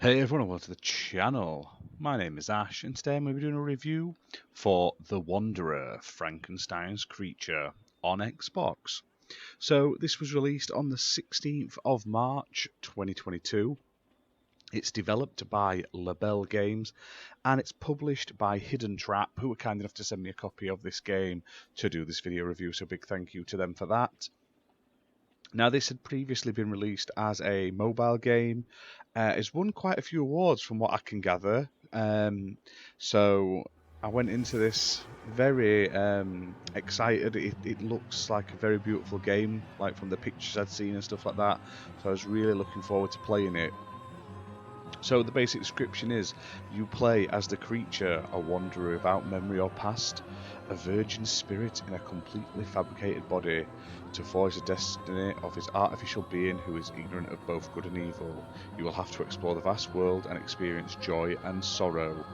Hey everyone, welcome to the channel. My name is Ash, and today I'm going to be doing a review for The Wanderer, Frankenstein's creature on Xbox. So this was released on the 16th of March 2022. It's developed by Belle Games, and it's published by Hidden Trap, who were kind enough to send me a copy of this game to do this video review, so big thank you to them for that. Now, this had previously been released as a mobile game. It's won quite a few awards from what I can gather. So I went into this very excited. It looks like a very beautiful game, like from the pictures I'd seen and stuff like that. So I was really looking forward to playing it. So the basic description is, you play as the creature, a wanderer without memory or past, a virgin spirit in a completely fabricated body, to forge the destiny of his artificial being who is ignorant of both good and evil. You will have to explore the vast world and experience joy and sorrow.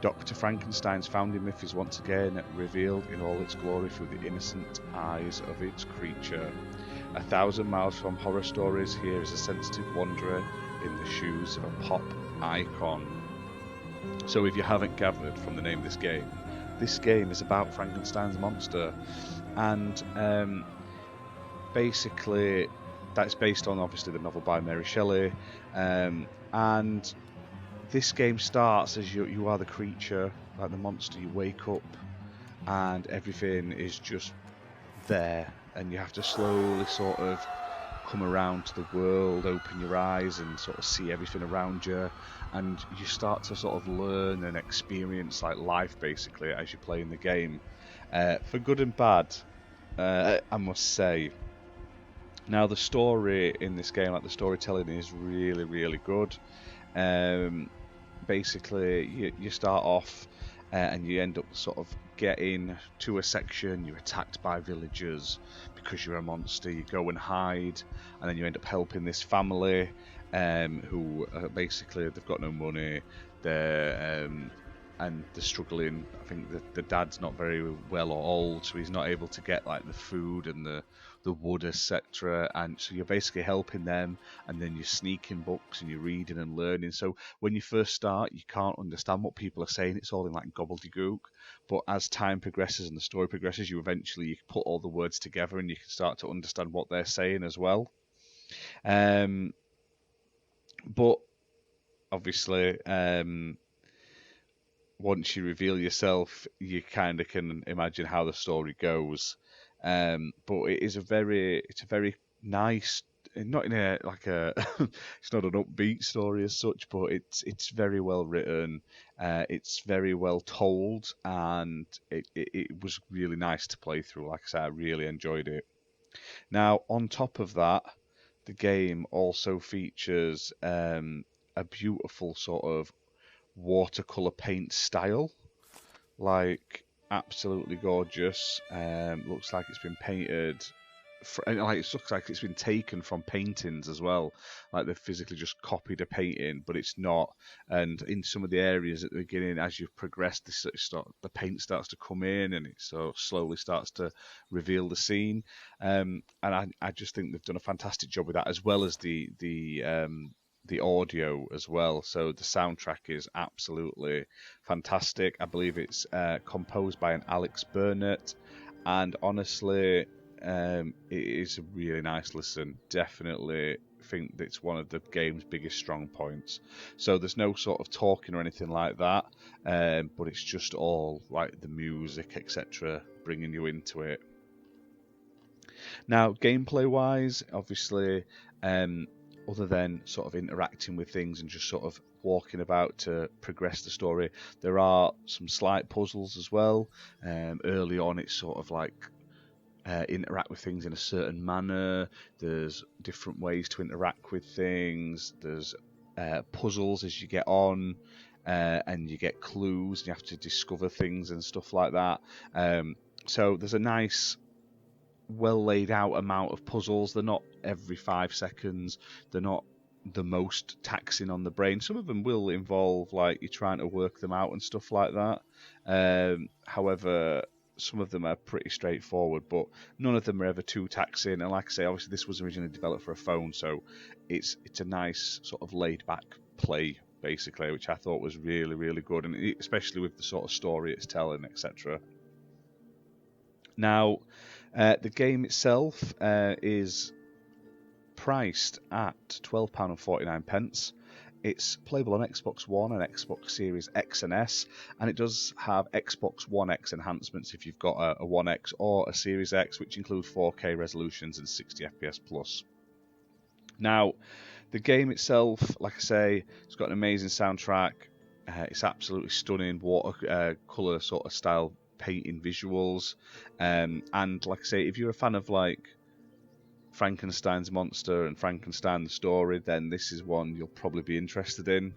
Dr. Frankenstein's founding myth is once again revealed in all its glory through the innocent eyes of its creature. 1,000 miles from horror stories, here is a sensitive wanderer in the shoes of a pop icon. So if you haven't gathered from the name of this game is about Frankenstein's monster, and basically that's based on obviously the novel by Mary Shelley, and this game starts as you are the creature, like the monster. You wake up and everything is just there, and you have to slowly sort of come around to the world, open your eyes and sort of see everything around you, and you start to sort of learn and experience like life basically as you play in the game, for good and bad, I must say. Now the story in this game, like the storytelling, is really good. Basically you start off and you end up sort of getting to a section, you're attacked by villagers because you're a monster, you go and hide, and then you end up helping this family who basically they've got no money, they're and they're struggling. I think the dad's not very well or old, so he's not able to get like the food and the wood, etc. And so you're basically helping them, and then you're sneaking books and you're reading and learning. So when you first start, you can't understand what people are saying. It's all in like gobbledygook. But as time progresses and the story progresses, you put all the words together and you can start to understand what they're saying as well. But obviously, once you reveal yourself, you kind of can imagine how the story goes. But it's a very nice, not in a like a, it's not an upbeat story as such, but it's very well written. It's very well told, and it was really nice to play through. Like I said, I really enjoyed it. Now, on top of that, the game also features a beautiful sort of watercolor paint style, like absolutely gorgeous. Looks like it's been painted, like it looks like it's been taken from paintings as well. Like they've physically just copied a painting, but it's not. And in some of the areas at the beginning, as you progress, the paint starts to come in, and it sort of slowly starts to reveal the scene. And I just think they've done a fantastic job with that, as well as the audio as well. So the soundtrack is absolutely fantastic. I believe it's composed by an Alex Burnett, and honestly, it is a really nice listen. Definitely think that it's one of the game's biggest strong points. So there's no sort of talking or anything like that, but it's just all like the music, etc., bringing you into it. Now, gameplay wise, obviously, other than sort of interacting with things and just sort of walking about to progress the story, there are some slight puzzles as well. Early on, it's sort of like interact with things in a certain manner. There's different ways to interact with things. There's puzzles as you get on, and you get clues and you have to discover things and stuff like that. So there's a nice, well laid out amount of puzzles. They're not every 5 seconds. They're not the most taxing on the brain. Some of them will involve like you're trying to work them out and stuff like that. However, some of them are pretty straightforward, but none of them are ever too taxing. And like I say, obviously this was originally developed for a phone, so it's a nice sort of laid back play, basically, which I thought was really, really good, and especially with the sort of story it's telling, etc. Now, the game itself is priced at £12.49. It's playable on Xbox One and Xbox Series X and S, and it does have Xbox One X enhancements if you've got a One X or a Series X, which include 4K resolutions and 60 FPS plus. Now, the game itself, like I say, it's got an amazing soundtrack. It's absolutely stunning watercolor sort of style painting visuals, and like I say, if you're a fan of like Frankenstein's monster and Frankenstein the story, then this is one you'll probably be interested in.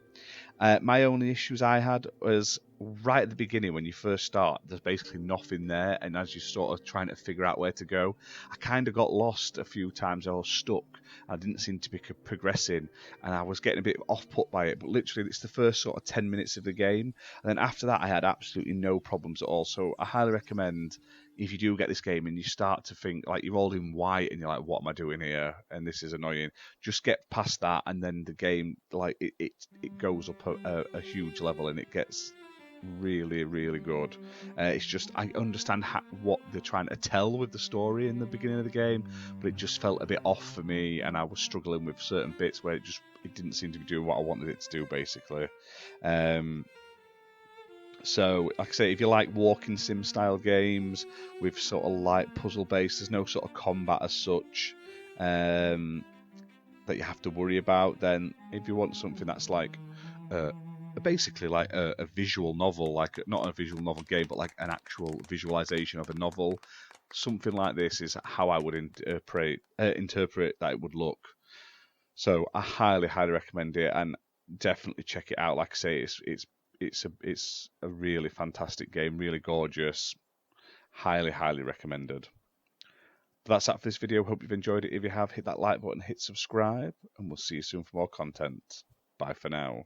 My only issues I had was right at the beginning when you first start, there's basically nothing there, and as you're sort of trying to figure out where to go, I kind of got lost a few times. I was stuck. I didn't seem to be progressing, and I was getting a bit off-put by it, but literally it's the first sort of 10 minutes of the game, and then after that I had absolutely no problems at all. So I highly recommend, if you do get this game and you start to think like you're all in white and you're like, what am I doing here, and this is annoying, just get past that, and then the game, like it goes up a huge level, and it gets really, really good. It's just, I understand what they're trying to tell with the story in the beginning of the game, but it just felt a bit off for me, and I was struggling with certain bits where it didn't seem to be doing what I wanted it to do, basically. So, like I say, if you like walking sim style games with sort of light puzzle based, there's no sort of combat as such that you have to worry about. Then, if you want something that's like basically like a visual novel, like not a visual novel game, but like an actual visualization of a novel, something like this is how I would interpret that it would look. So, I highly, highly recommend it, and definitely check it out. Like I say, it's a really fantastic game, really gorgeous, highly, highly recommended. But that's that for this video. Hope you've enjoyed it. If you have, hit that like button, hit subscribe, and we'll see you soon for more content. Bye for now.